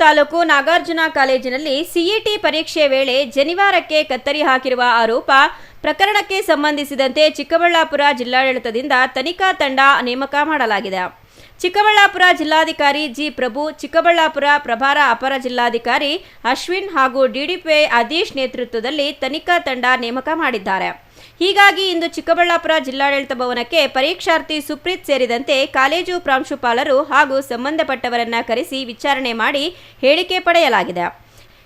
ತಾಲೂಕು ನಾಗಾರ್ಜುನ ಕಾಲೇಜಿನಲ್ಲಿ ಸಿಇಟಿ ಪರೀಕ್ಷೆ ವೇಳೆ ಜನಿವಾರಕ್ಕೆ ಕತ್ತರಿ ಹಾಕಿರುವ ಆರೋಪ ಪ್ರಕರಣಕ್ಕೆ ಸಂಬಂಧಿಸಿದಂತೆ ಚಿಕ್ಕಬಳ್ಳಾಪುರ ಜಿಲ್ಲಾಡಳಿತದಿಂದ ತನಿಖಾ ತಂಡ ನೇಮಕ ಮಾಡಲಾಗಿದೆ. ಚಿಕ್ಕಬಳ್ಳಾಪುರ ಜಿಲ್ಲಾಧಿಕಾರಿ ಜಿ ಪ್ರಭು, ಚಿಕ್ಕಬಳ್ಳಾಪುರ ಪ್ರಭಾರ ಅಪರ ಜಿಲ್ಲಾಧಿಕಾರಿ ಅಶ್ವಿನ್ ಹಾಗೂ ಡಿಡಿಪಿಐ ಆದೇಶ್ ನೇತೃತ್ವದಲ್ಲಿ ತನಿಖಾ ತಂಡ ನೇಮಕ ಮಾಡಿದ್ದಾರೆ. ಹೀಗಾಗಿ ಇಂದು ಚಿಕ್ಕಬಳ್ಳಾಪುರ ಜಿಲ್ಲಾಡಳಿತ ಭವನಕ್ಕೆ ಪರೀಕ್ಷಾರ್ಥಿ ಸುಪ್ರೀತ್ ಸೇರಿದಂತೆ ಕಾಲೇಜು ಪ್ರಾಂಶುಪಾಲರು ಹಾಗೂ ಸಂಬಂಧಪಟ್ಟವರನ್ನ ಕರೆಸಿ ವಿಚಾರಣೆ ಮಾಡಿ ಹೇಳಿಕೆ ಪಡೆಯಲಾಗಿದೆ.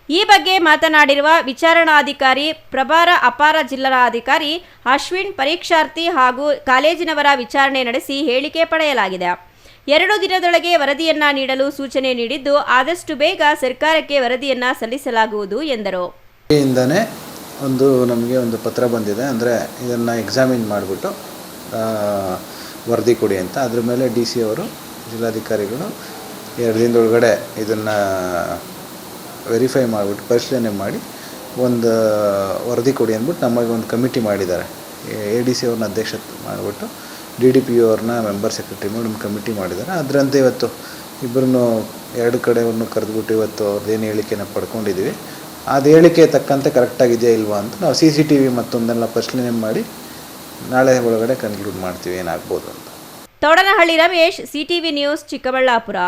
ಈ ಬಗ್ಗೆ ಮಾತನಾಡಿರುವ ವಿಚಾರಣಾಧಿಕಾರಿ ಪ್ರಭಾರ ಅಪರ ಜಿಲ್ಲಾಧಿಕಾರಿ ಅಶ್ವಿನ್, ಪರೀಕ್ಷಾರ್ಥಿ ಹಾಗೂ ಕಾಲೇಜಿನವರ ವಿಚಾರಣೆ ನಡೆಸಿ ಹೇಳಿಕೆ ಪಡೆಯಲಾಗಿದೆ. 2 ದಿನದೊಳಗೆ ವರದಿಯನ್ನ ನೀಡಲು ಸೂಚನೆ ನೀಡಿದ್ದು, ಆದಷ್ಟು ಬೇಗ ಸರ್ಕಾರಕ್ಕೆ ವರದಿಯನ್ನ ಸಲ್ಲಿಸಲಾಗುವುದು ಎಂದರು. ನಮಗೆ ಒಂದು ಪತ್ರ ಬಂದಿದೆ, ಅಂದರೆ ಇದನ್ನು ಎಕ್ಸಾಮಿನ್ ಮಾಡಿಬಿಟ್ಟು ವರದಿ ಕೊಡಿ ಅಂತ. ಅದ್ರ ಮೇಲೆ DC ಅವರು, ಜಿಲ್ಲಾಧಿಕಾರಿಗಳು 2 ದಿನದೊಳಗಡೆ ಇದನ್ನು ವೆರಿಫೈ ಮಾಡಿಬಿಟ್ಟು ಪರಿಶೀಲನೆ ಮಾಡಿ ಒಂದು ವರದಿ ಕೊಡಿ ಅಂದ್ಬಿಟ್ಟು ನಮಗೆ ಒಂದು ಕಮಿಟಿ ಮಾಡಿದ್ದಾರೆ. ADC ಅವ್ರನ್ನ ಅಧ್ಯಕ್ಷತೆ ಮಾಡಿಬಿಟ್ಟು DDPO ಅವ್ರನ್ನ ಮೆಂಬರ್ ಸೆಕ್ರೆಟರಿ ಮಾಡಿ ಒಂದು ಕಮಿಟಿ ಮಾಡಿದ್ದಾರೆ. ಅದರಂತೆ ಇವತ್ತು ಇಬ್ಬರನ್ನು 2 ಕಡೆಯವ್ರನ್ನೂ ಕರೆದುಬಿಟ್ಟು ಇವತ್ತು ಅವ್ರದ್ದೇನು ಹೇಳಿಕೆನ ಪಡ್ಕೊಂಡಿದ್ದೀವಿ. ಅದು ಹೇಳಿಕೆ ತಕ್ಕಂತೆ ಕರೆಕ್ಟಾಗಿದೆಯಾ ಇಲ್ವಾ ಅಂತ ನಾವು CCTV ಮತ್ತೊಂದೆಲ್ಲ ಪರಿಶೀಲನೆ ಮಾಡಿ ನಾಳೆ ಒಳಗಡೆ ಕನ್ಕ್ಲೂಡ್ ಮಾಡ್ತೀವಿ ಏನಾಗ್ಬೋದು ಅಂತ. ತೋಡನಹಳ್ಳಿ ರಮೇಶ್, CTV ನ್ಯೂಸ್, ಚಿಕ್ಕಬಳ್ಳಾಪುರ.